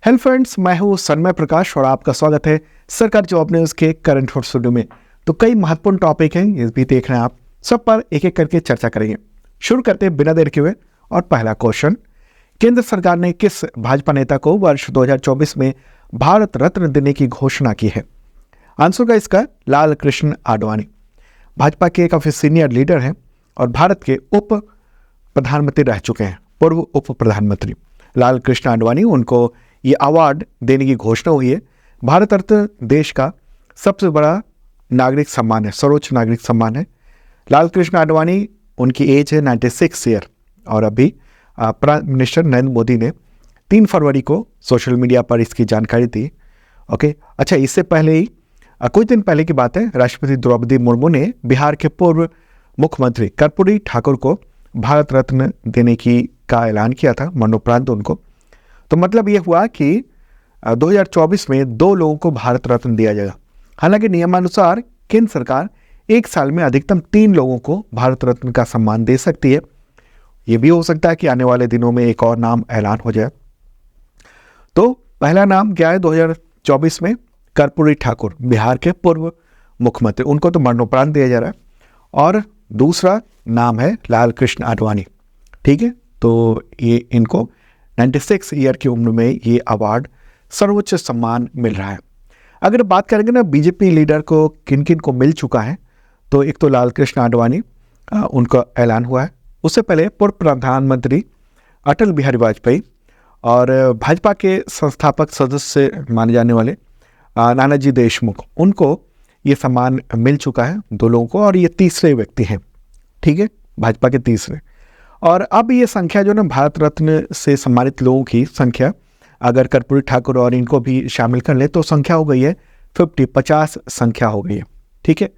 Hello friends, मैं हूं सन्मय प्रकाश और आपका स्वागत है सरकार जॉब न्यूज के करंट अफेयर्स स्टूडियो में। तो कई महत्वपूर्ण टॉपिक हैं, ये भी देख रहे हैं आप, सब पर एक एक करके चर्चा करेंगे। शुरू करते हैं बिना देर के हुए। और पहला क्वेश्चन, केंद्र सरकार ने किस भाजपा नेता को वर्ष 2024 में भारत रत्न देने की घोषणा की है? आंसर का इसका लाल कृष्ण आडवाणी। भाजपा के काफी सीनियर लीडर हैं और भारत के उप प्रधानमंत्री रह चुके हैं। पूर्व उप प्रधानमंत्री लाल कृष्ण आडवाणी, उनको ये अवार्ड देने की घोषणा हुई है। भारत रत्न देश का सबसे बड़ा नागरिक सम्मान है, सर्वोच्च नागरिक सम्मान है। लाल कृष्ण आडवाणी, उनकी एज है 96 ईयर और अभी प्राइम मिनिस्टर नरेंद्र मोदी ने 3 फरवरी को सोशल मीडिया पर इसकी जानकारी दी। ओके, अच्छा, इससे पहले ही कुछ दिन पहले की बात है, राष्ट्रपति द्रौपदी मुर्मू ने बिहार के पूर्व मुख्यमंत्री कर्पूरी ठाकुर को भारत रत्न देने का ऐलान किया था, मरणोपरांत उनको। तो मतलब ये हुआ कि 2024 में 2 लोगों को भारत रत्न दिया जाएगा। हालांकि नियमानुसार केंद्र सरकार एक साल में अधिकतम 3 लोगों को भारत रत्न का सम्मान दे सकती है। ये भी हो सकता है कि आने वाले दिनों में एक और नाम ऐलान हो जाए। तो पहला नाम क्या है 2024 में? कर्पूरी ठाकुर, बिहार के पूर्व मुख्यमंत्री, उनको तो मरणोपरांत दिया जा रहा है। और दूसरा नाम है लाल कृष्ण आडवाणी। ठीक है, तो ये इनको 96 ईयर की उम्र में ये अवार्ड, सर्वोच्च सम्मान मिल रहा है। अगर बात करेंगे ना बीजेपी लीडर को किन किन को मिल चुका है, तो एक तो लाल कृष्ण आडवाणी, उनका ऐलान हुआ है। उससे पहले पूर्व प्रधानमंत्री अटल बिहारी वाजपेयी और भाजपा के संस्थापक सदस्य माने जाने वाले नानाजी देशमुख, उनको ये सम्मान मिल चुका है 2 लोगों को, और ये तीसरे व्यक्ति हैं। ठीक है, भाजपा के तीसरे। और अब ये संख्या जो ना भारत रत्न से सम्मानित लोगों की संख्या, अगर कर्पूरी ठाकुर और इनको भी शामिल कर ले तो संख्या हो गई है 50 संख्या हो गई है। ठीक है,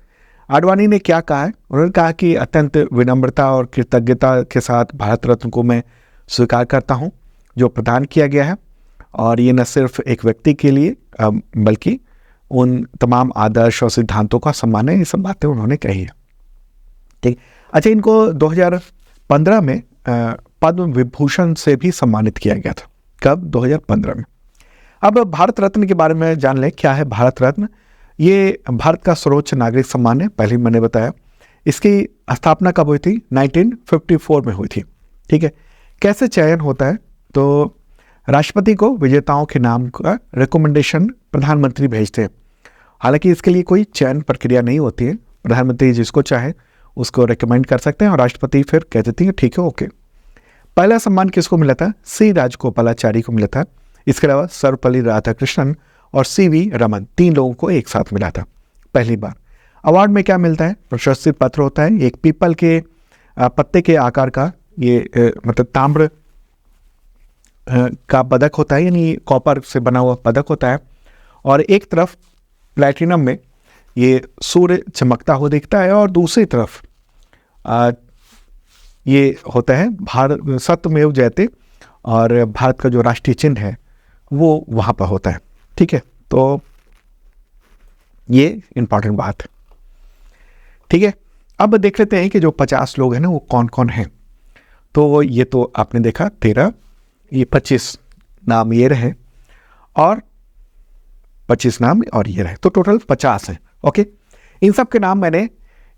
आडवाणी ने क्या कहा है? उन्होंने कहा कि अत्यंत विनम्रता और कृतज्ञता के साथ भारत रत्न को मैं स्वीकार करता हूं जो प्रदान किया गया है, और ये न सिर्फ एक व्यक्ति के लिए बल्कि उन तमाम आदर्श और सिद्धांतों का सम्मान है। ये सब बातें उन्होंने कही है। ठीक, अच्छा, इनको 2015 में पद्म विभूषण से भी सम्मानित किया गया था। कब? 2015 में। अब भारत रत्न के बारे में जान लें। क्या है भारत रत्न? ये भारत का सर्वोच्च नागरिक सम्मान है, पहले मैंने बताया। इसकी स्थापना कब हुई थी? 1954 में हुई थी। ठीक है, कैसे चयन होता है? तो राष्ट्रपति को विजेताओं के नाम का रिकमेंडेशन प्रधानमंत्री भेजते हैं। हालांकि इसके लिए कोई चयन प्रक्रिया नहीं होती है, प्रधानमंत्री जिसको चाहे उसको रिकमेंड कर सकते हैं और राष्ट्रपति फिर कह देती है ठीक है, ओके। पहला सम्मान किसको मिला था? सी राजगोपालाचारी को मिला था। इसके अलावा सर्वपल्ली राधाकृष्णन और CV रमन, 3 लोगों को एक साथ मिला था पहली बार। अवार्ड में क्या मिलता है? प्रशस्ति पत्र होता है, एक पीपल के पत्ते के आकार का ये मतलब ताम्र का पदक होता है, यानी कॉपर से बना हुआ पदक होता है, और एक तरफ प्लैटिनम में ये सूर्य चमकता हुआ दिखता है, और दूसरी तरफ ये होता है भारत सत्यमेव जयते, और भारत का जो राष्ट्रीय चिन्ह है वो वहाँ पर होता है। ठीक है, तो ये इंपॉर्टेंट बात है। ठीक है, अब देख लेते हैं कि जो 50 लोग हैं ना वो कौन कौन हैं। तो ये तो आपने देखा 13, ये 25 नाम ये रहे, और 25 नाम और ये रहे, तो टोटल 50 हैं। ओके, इन सब के नाम मैंने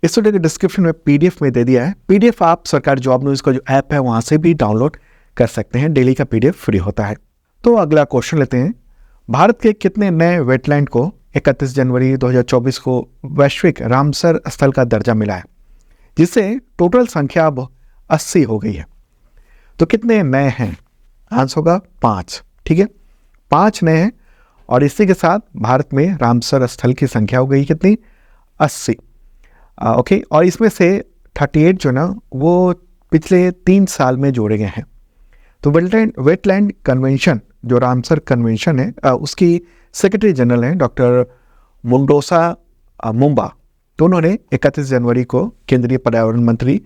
इस वीडियो के डिस्क्रिप्शन में PDF में दे दिया है। PDF आप सरकार जॉब न्यूज़ का जो ऐप है वहाँ से भी डाउनलोड कर सकते हैं, डेली का PDF फ्री होता है। तो अगला क्वेश्चन लेते हैं। भारत के कितने नए वेटलैंड को 31 जनवरी 2024 को वैश्विक रामसर स्थल का दर्जा मिला है, जिससे टोटल संख्या अब 80 हो गई है? तो कितने नए हैं? आंसर होगा 5। ठीक है, 5 नए हैं, और इसी के साथ भारत में रामसर स्थल की संख्या हो गई कितनी? 80। ओके, और इसमें से 38 जो ना वो पिछले 3 साल में जोड़े गए हैं। तो वेटलैंड कन्वेंशन, जो रामसर कन्वेंशन है, उसकी सेक्रेटरी जनरल हैं डॉक्टर मुंडोसा मुंबा। तो उन्होंने 31 जनवरी को केंद्रीय पर्यावरण मंत्री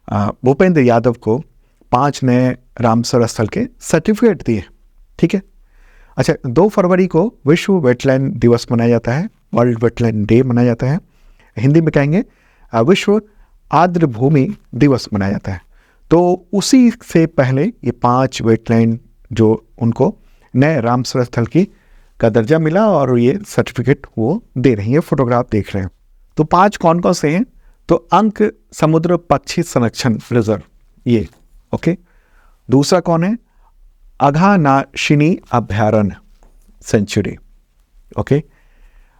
भूपेंद्र यादव को 5 नए रामसर स्थल के सर्टिफिकेट दिए। ठीक है, अच्छा, 2 फरवरी को विश्व वेटलैंड दिवस मनाया जाता है, वर्ल्ड वेटलैंड डे मनाया जाता है। हिंदी में कहेंगे विश्व आर्द्र भूमि दिवस मनाया जाता है। तो उसी से पहले ये 5 वेटलैंड जो उनको नए रामसर स्थल की का दर्जा मिला और ये सर्टिफिकेट वो दे रही है, फोटोग्राफ देख रहे हैं। तो 5 कौन कौन से हैं? तो अंक समुद्र पक्षी संरक्षण रिजर्व, ये ओके। दूसरा कौन है? अघानाशिनी अभयारण्य सेंचुरी, ओके।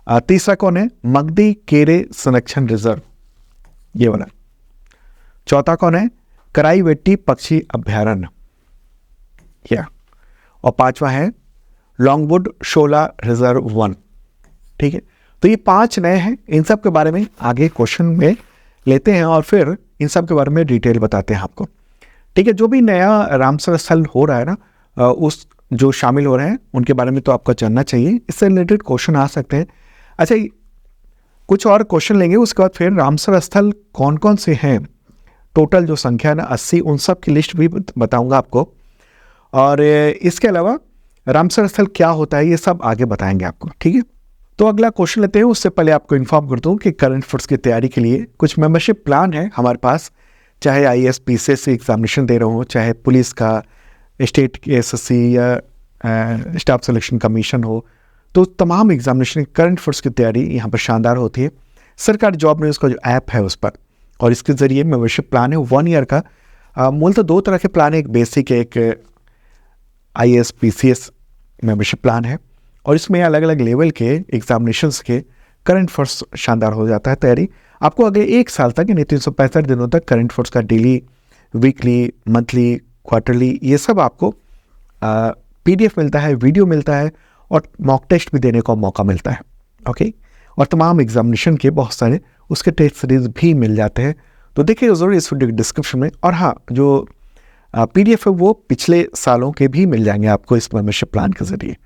तीसरा कौन है? मगदी केरे संरक्षण रिजर्व, ये वाला। चौथा कौन है? कराईवेट्टी पक्षी अभयारण्य, या। और पांचवा है लॉन्गवुड शोला रिजर्व 1, ठीक है। तो ये 5 नए हैं, इन सब के बारे में आगे क्वेश्चन में लेते हैं और फिर इन सब के बारे में डिटेल बताते हैं आपको, ठीक है। जो भी नया रामसर स्थल हो रहा है ना, उस जो शामिल हो रहे हैं उनके बारे में तो आपको जानना चाहिए, इससे रिलेटेड क्वेश्चन आ सकते हैं। अच्छा, कुछ और क्वेश्चन लेंगे, उसके बाद फिर रामसर स्थल कौन कौन से हैं, टोटल जो संख्या है ना 80, उन सब की लिस्ट भी बताऊंगा आपको। और इसके अलावा रामसर स्थल क्या होता है ये सब आगे बताएंगे आपको, ठीक है। तो अगला क्वेश्चन लेते हैं, उससे पहले आपको इन्फॉर्म कर दूं कि करंट अफेयर्स की तैयारी के लिए कुछ मेंबरशिप प्लान है हमारे पास, चाहे IAS PCS एग्जामिनेशन दे रहे हो, चाहे पुलिस का, स्टेट के SSC या स्टाफ सिलेक्शन कमीशन हो, तो तमाम एग्जामिनेशन करंट अफेयर्स की तैयारी यहाँ पर शानदार होती है। सरकारी जॉब न्यूज़ का जो ऐप है उस पर, और इसके ज़रिए मेंबरशिप प्लान है 1 ईयर का। मूलतः 2 तरह के प्लान है, एक बेसिक है, एक IAS PCS मेंबरशिप प्लान है, और इसमें अलग अलग लेवल के एग्जामिनेशंस के करंट अफेयर्स शानदार हो जाता है तैयारी। आपको अगले 1 साल तक यानी 365 दिनों तक करंट अफेयर्स का डेली, वीकली, मंथली, क्वार्टरली, ये सब आपको PDF मिलता है, वीडियो मिलता है, और मॉक टेस्ट भी देने का मौका मिलता है, ओके। और तमाम एग्जामिनेशन के बहुत सारे उसके टेस्ट सीरीज भी मिल जाते हैं, तो देखिए ज़रूर इस वीडियो के डिस्क्रिप्शन में। और हाँ, जो PDF है वो पिछले सालों के भी मिल जाएंगे आपको इस मेंबरशिप प्लान के जरिए।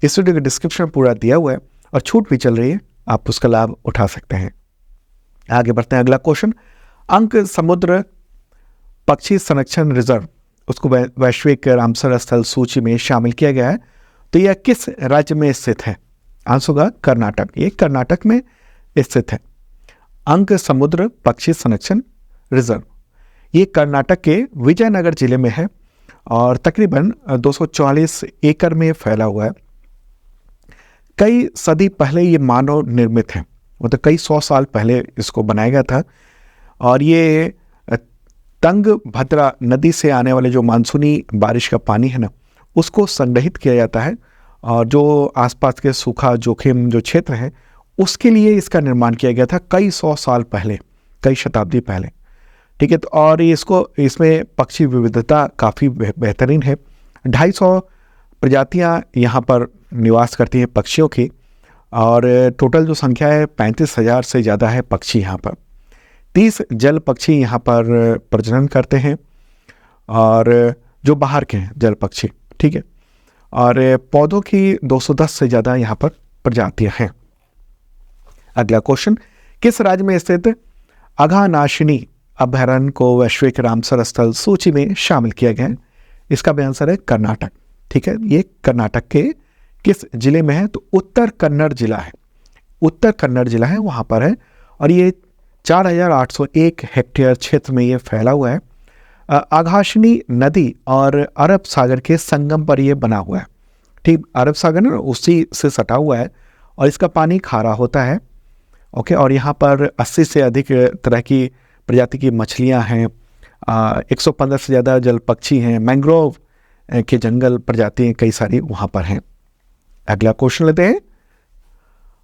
इस वीडियो के डिस्क्रिप्शन में पूरा दिया हुआ है, और छूट भी चल रही है, आप उसका लाभ उठा सकते हैं। आगे बढ़ते हैं, अगला क्वेश्चन। अंक समुद्र पक्षी संरक्षण रिजर्व, उसको वैश्विक रामसर स्थल सूची में शामिल किया गया है, तो यह किस राज्य में स्थित है? आंसर होगा कर्नाटक, ये कर्नाटक में स्थित है। अंक समुद्र पक्षी संरक्षण रिजर्व, ये कर्नाटक के विजयनगर जिले में है, और तकरीबन 244 एकड़ में फैला हुआ है। कई सदी पहले ये मानव निर्मित है, मतलब कई 100 साल पहले इसको बनाया गया था, और ये तंगभद्रा नदी से आने वाले जो मानसूनी बारिश का पानी है ना, उसको संग्रहित किया जाता है, और जो आसपास के सूखा जोखिम जो क्षेत्र है उसके लिए इसका निर्माण किया गया था कई 100 साल पहले, कई शताब्दी पहले, ठीक है। तो और इसमें पक्षी विविधता काफ़ी बेहतरीन है। 250 प्रजातियां यहाँ पर निवास करती हैं पक्षियों की, और टोटल जो संख्या है 35,000 से ज़्यादा है पक्षी यहाँ पर। 30 जल पक्षी यहाँ पर प्रजनन करते हैं, और जो बाहर के हैं जल पक्षी, ठीक है। और पौधों की 210 से ज़्यादा यहाँ पर प्रजातियाँ हैं। अगला क्वेश्चन, किस राज्य में स्थित अघानाशिनी अभयारण्य को वैश्विक रामसर स्थल सूची में शामिल किया गया है? इसका भी आंसर है कर्नाटक, ठीक है। ये कर्नाटक के किस जिले में है? तो उत्तर कन्नड़ जिला है, उत्तर कन्नड़ जिला है वहाँ पर है, और ये 4801 हेक्टेयर क्षेत्र में ये फैला हुआ है। अघाशिनी नदी और अरब सागर के संगम पर ये बना हुआ है, ठीक। अरब सागर ना उसी से सटा हुआ है, और इसका पानी खारा होता है, ओके। और यहाँ पर 80 से अधिक तरह की प्रजाति की मछलियाँ हैं, 115 से ज़्यादा जल पक्षी हैं, मैंग्रोव के जंगल प्रजातियाँ कई सारी वहाँ पर हैं। अगला क्वेश्चन लेते हैं,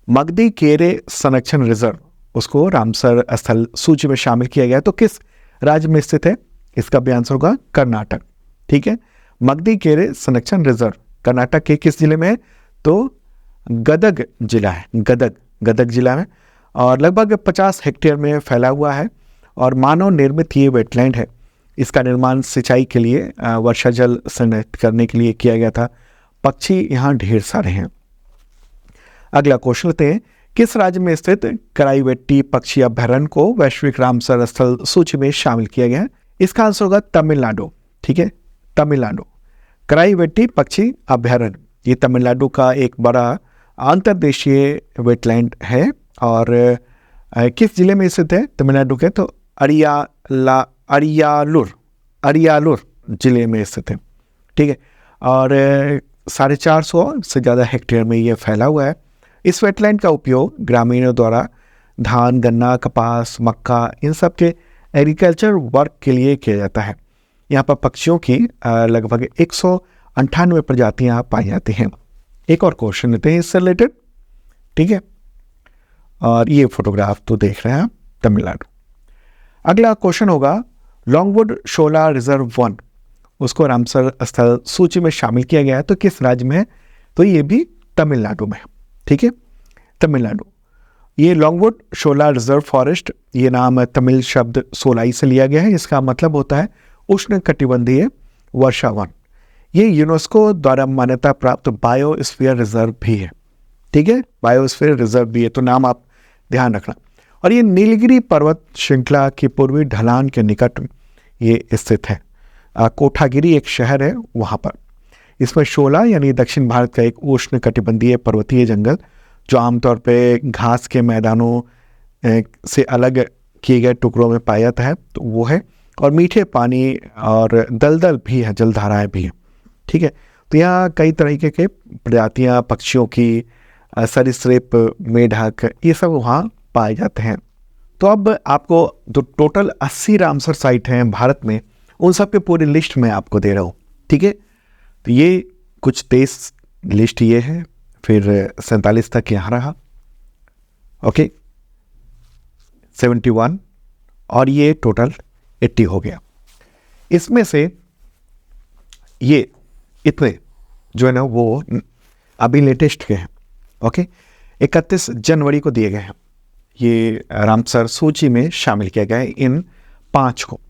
मगदी केरे संरक्षण रिजर्व, उसको रामसर स्थल सूची में शामिल किया गया, तो किस राज्य में स्थित है? इसका भी आंसर होगा कर्नाटक, ठीक है। मगदी केरे संरक्षण रिजर्व कर्नाटक के किस जिले में है? तो गदग जिला है, गदग जिला में, और लगभग 50 हेक्टेयर में फैला हुआ है, और मानव निर्मित ये वेटलैंड है। इसका निर्माण सिंचाई के लिए, वर्षा जल संग्रहित करने के लिए किया गया था। पक्षी यहाँ ढेर सारे हैं। अगला क्वेश्चन लेते हैं, किस राज्य में स्थित कराईवेट्टी पक्षी अभयारण्य को वैश्विक रामसर स्थल सूची में शामिल किया गया है? इसका आंसर होगा तमिलनाडु, ठीक है, तमिलनाडु। कराईवेट्टी पक्षी अभयारण्य ये तमिलनाडु का एक बड़ा अंतर्देशीय वेटलैंड है, और किस जिले में स्थित है तमिलनाडु के? तो अरियालूर जिले में स्थित है, ठीक है। और 450 से ज़्यादा हेक्टेयर में ये फैला हुआ है। इस वेटलैंड का उपयोग ग्रामीणों द्वारा धान, गन्ना, कपास, मक्का इन सब के एग्रीकल्चर वर्क के लिए किया जाता है। यहाँ पर पक्षियों की लगभग 198 प्रजातियाँ पाई जाती हैं। एक और क्वेश्चन लेते हैं इससे रिलेटेड, ठीक है। और ये फोटोग्राफ तो देख रहे हैं आप, तमिलनाडु। अगला क्वेश्चन होगा, लॉन्गवुड शोला रिजर्व 1 उसको रामसर स्थल सूची में शामिल किया गया है, तो किस राज्य में है? तो ये भी तमिलनाडु में, ठीक है, तमिलनाडु। ये लॉन्गवुड शोला रिजर्व फॉरेस्ट, ये नाम तमिल शब्द सोलाई से लिया गया है। इसका मतलब होता है उष्ण कटिबंधीय वर्षा वन। ये यूनेस्को द्वारा मान्यता प्राप्त बायोस्फीयर रिजर्व भी है, ठीक है, बायोस्फीयर रिजर्व भी है, तो नाम आप ध्यान रखना। और ये नीलगिरी पर्वत श्रृंखला की पूर्वी ढलान के निकट ये स्थित है। कोठागिरी एक शहर है वहाँ पर। इसमें शोला यानी दक्षिण भारत का एक उष्ण कटिबंधीय पर्वतीय जंगल, जो आमतौर पे घास के मैदानों से अलग किए गए टुकड़ों में पाया जाता है, तो वो है। और मीठे पानी और दलदल भी है, जलधाराएं भी हैं, ठीक है। तो यहाँ कई तरीके के प्रजातियाँ पक्षियों की, सरीसृप, मेढक, ये सब वहाँ पाए जाते हैं। तो अब आपको जो टोटल 80 रामसर साइट हैं भारत में, उन सब के पूरी लिस्ट मैं आपको दे रहा हूँ, ठीक है। तो ये कुछ 23 लिस्ट ये है, फिर 47 तक यहाँ रहा, ओके, 71, और ये टोटल 80 हो गया। इसमें से ये इतने जो है ना वो अभी लेटेस्ट के हैं, ओके, 31 जनवरी को दिए गए हैं। ये रामसर सूची में शामिल किया गया है इन 5 को,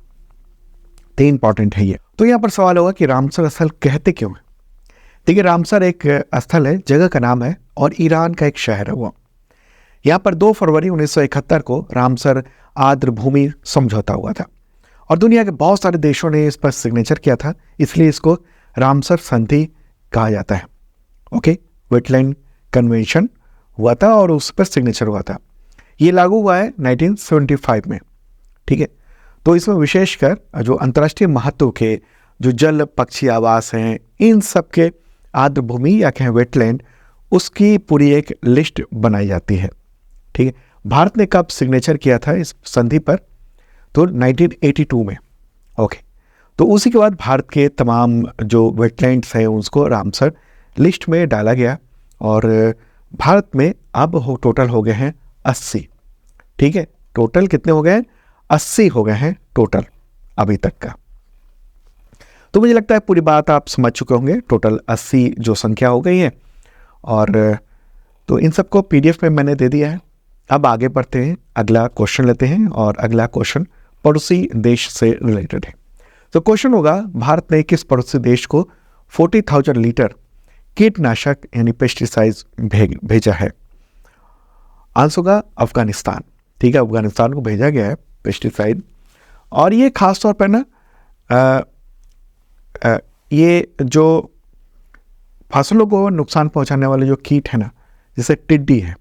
तो इंपॉर्टेंट है ये। तो यहाँ पर सवाल होगा कि रामसर स्थल कहते क्यों है? देखिए, रामसर एक स्थल है, जगह का नाम है, और ईरान का एक शहर है वो। यहाँ पर 2 फरवरी 1971 को रामसर आर्द्र भूमि समझौता हुआ था, और दुनिया के बहुत सारे देशों ने इस पर सिग्नेचर किया था, इसलिए इसको रामसर संधि कहा जाता है, ओके। वेटलैंड कन्वेंशन हुआ था और उस पर सिग्नेचर हुआ था। ये लागू हुआ है 1975 में, ठीक है। तो इसमें विशेषकर जो अंतर्राष्ट्रीय महत्व के जो जल पक्षी आवास हैं, इन सब के आर्द्र भूमि या कहें वेटलैंड, उसकी पूरी एक लिस्ट बनाई जाती है, ठीक है। भारत ने कब सिग्नेचर किया था इस संधि पर? तो 1982 में, ओके। तो उसी के बाद भारत के तमाम जो वेटलैंड्स हैं उसको रामसर लिस्ट में डाला गया, और भारत में अब टोटल हो गए हैं 80, ठीक है। टोटल कितने हो गए? 80 हो गए हैं टोटल अभी तक का। तो मुझे लगता है पूरी बात आप समझ चुके होंगे, टोटल 80 जो संख्या हो गई है। और तो इन सबको PDF में मैंने दे दिया है। अब आगे बढ़ते हैं, अगला क्वेश्चन लेते हैं, और अगला क्वेश्चन पड़ोसी देश से रिलेटेड है। तो क्वेश्चन होगा, भारत ने किस पड़ोसी देश को 40,000 लीटर कीटनाशक यानी पेस्टिसाइड्स भेजा है? आंसर होगा अफगानिस्तान, ठीक है। अफगानिस्तान को भेजा गया है पेस्टिसाइड, और ये खास तौर पर ना ये जो फसलों को नुकसान पहुंचाने वाले जो कीट है ना, जैसे टिड्डी है,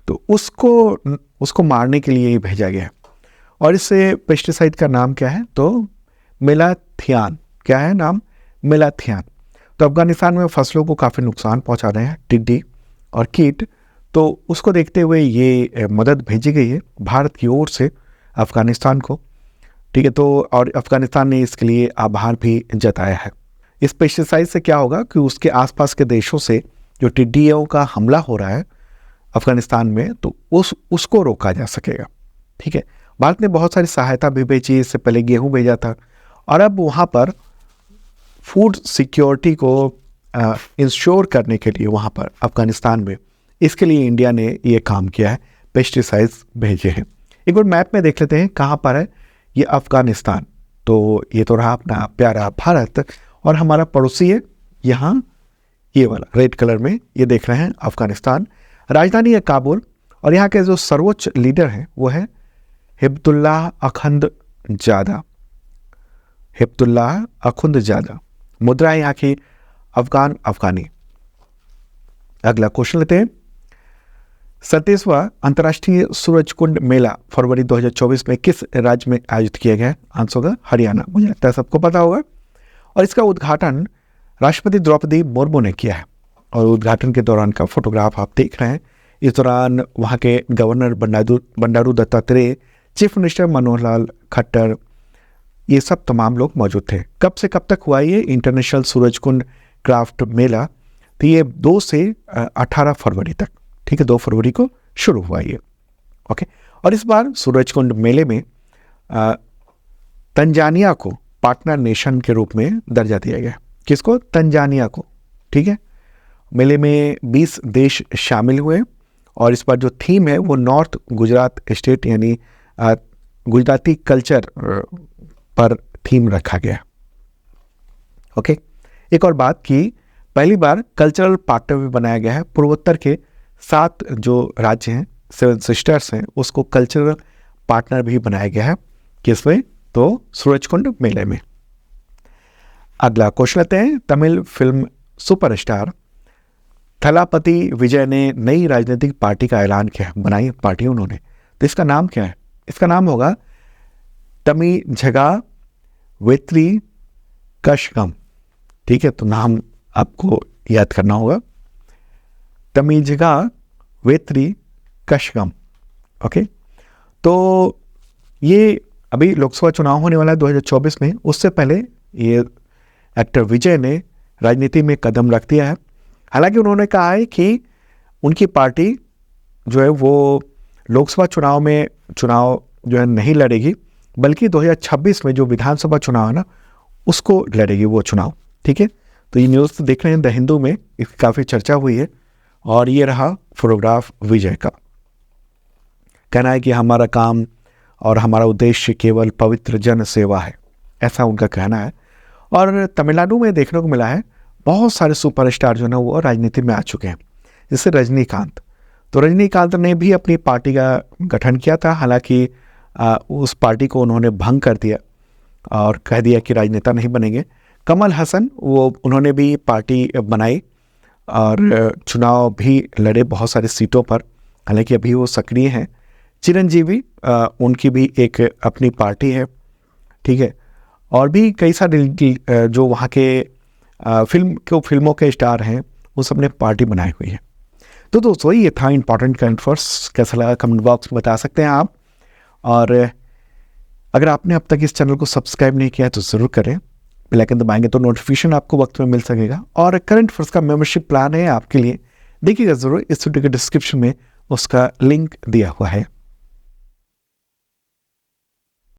तो उसको मारने के लिए ही भेजा गया है। और इससे पेस्टिसाइड का नाम क्या है? तो मेलाथियान। क्या है नाम? मेलाथियान। तो अफगानिस्तान में फसलों को काफ़ी नुकसान पहुंचा रहे हैं टिड्डी और कीट, तो उसको देखते हुए ये मदद भेजी गई है भारत की ओर से अफगानिस्तान को, ठीक है। तो और अफगानिस्तान ने इसके लिए आभार भी जताया है। इस पेस्टिसाइड से क्या होगा कि उसके आसपास के देशों से जो टिड्डियों का हमला हो रहा है अफगानिस्तान में, तो उसको रोका जा सकेगा, ठीक है। भारत ने बहुत सारी सहायता भी भेजी, इससे पहले गेहूं भेजा था, और अब वहाँ पर फूड सिक्योरिटी को इंश्योर करने के लिए वहाँ पर अफगानिस्तान में, इसके लिए इंडिया ने ये काम किया है, पेस्टिसाइड्स भेजे हैं। एक बार मैप में देख लेते हैं कहाँ पर है ये अफगानिस्तान। तो ये तो रहा अपना प्यारा भारत, और हमारा पड़ोसी है यहाँ ये वाला रेड कलर में, ये देख रहे हैं अफगानिस्तान। राजधानी है काबुल, और यहाँ के जो सर्वोच्च लीडर हैं वो है हिब्बतुल्लाह अखुंदजादा। हिब्बतुल्लाह अखुंदजादा। मुद्रा है यहाँ की अफगानी। अगला क्वेश्चन लेते हैं। 37वां अंतर्राष्ट्रीय सूरजकुंड मेला फरवरी 2024 में किस राज्य में आयोजित किया गया है? आंसर होगा हरियाणा। मुझे लगता है सबको पता होगा। और इसका उद्घाटन राष्ट्रपति द्रौपदी मुर्मू ने किया है और उद्घाटन के दौरान का फोटोग्राफ आप देख रहे हैं। इस दौरान वहाँ के governor Bandaru Dattatreya, chief minister Manohar Lal Khattar, ये सब तमाम लोग मौजूद थे। कब से कब तक हुआ ये इंटरनेशनल सूरजकुंड क्राफ्ट मेला? तो ये 2 से 18 फरवरी तक, ठीक है, 2 फरवरी को शुरू हुआ ये। ओके, और इस बार सूरजकुंड मेले में तंजानिया को पार्टनर नेशन के रूप में दर्जा दिया गया। किसको? तंजानिया को, ठीक है। मेले में 20 देश शामिल हुए और इस बार जो थीम है वो नॉर्थ गुजरात स्टेट यानी गुजराती कल्चर पर थीम रखा गया। ओके, एक और बात की पहली बार कल्चरल पार्टनर भी बनाया गया है। पूर्वोत्तर के 7 जो राज्य हैं, 7 सिस्टर्स हैं, उसको कल्चरल पार्टनर भी बनाया गया है। किसमें? तो सूरजकुंड मेले में। अगला क्वेश्चन लेते हैं। तमिल फिल्म सुपरस्टार थलापति विजय ने नई राजनीतिक पार्टी का ऐलान किया, बनाई पार्टी उन्होंने। तो इसका नाम क्या है? इसका नाम होगा तमिझगा वेत्री कशगम, ठीक है। तो नाम आपको याद करना होगा, तमिझगा वेत्री कशगम। ओके, तो ये अभी लोकसभा चुनाव होने वाला है 2024 में। उससे पहले ये एक्टर विजय ने राजनीति में कदम रख दिया है। हालांकि उन्होंने कहा है कि उनकी पार्टी जो है वो लोकसभा चुनाव जो है नहीं लड़ेगी, बल्कि 2026 में जो विधानसभा चुनाव है ना, उसको लड़ेगी वो चुनाव, ठीक है। तो ये न्यूज़ तो देख रहे हैं द हिंदू में, इसकी काफ़ी चर्चा हुई है। और ये रहा फोटोग्राफ विजय का। कहना है कि हमारा काम और हमारा उद्देश्य केवल पवित्र जन सेवा है, ऐसा उनका कहना है। और तमिलनाडु में देखने को मिला है बहुत सारे सुपरस्टार जो ना वो राजनीति में आ चुके हैं, जैसे रजनीकांत। तो रजनीकांत ने भी अपनी पार्टी का गठन किया था, हालांकि उस पार्टी को उन्होंने भंग कर दिया और कह दिया कि राजनेता नहीं बनेंगे। कमल हसन, वो उन्होंने भी पार्टी बनाई और चुनाव भी लड़े बहुत सारी सीटों पर, हालांकि अभी वो सक्रिय हैं। चिरंजीवी, उनकी भी एक अपनी पार्टी है, ठीक है। और भी कई सारे जो वहाँ के फिल्मों के स्टार हैं, वो सब ने पार्टी बनाई हुई है। तो दोस्तों ये था इंपॉर्टेंट करंट अफेयर्स। कैसा लगा कमेंट बॉक्स में बता सकते हैं आप। और अगर आपने अब तक इस चैनल को सब्सक्राइब नहीं किया है तो ज़रूर करें, बेल आइकन दबाएंगे तो नोटिफिकेशन आपको वक्त में मिल सकेगा। और करंट अफेयर्स का मेंबरशिप प्लान है आपके लिए, देखिएगा ज़रूर, इस वीडियो के डिस्क्रिप्शन में उसका लिंक दिया हुआ है।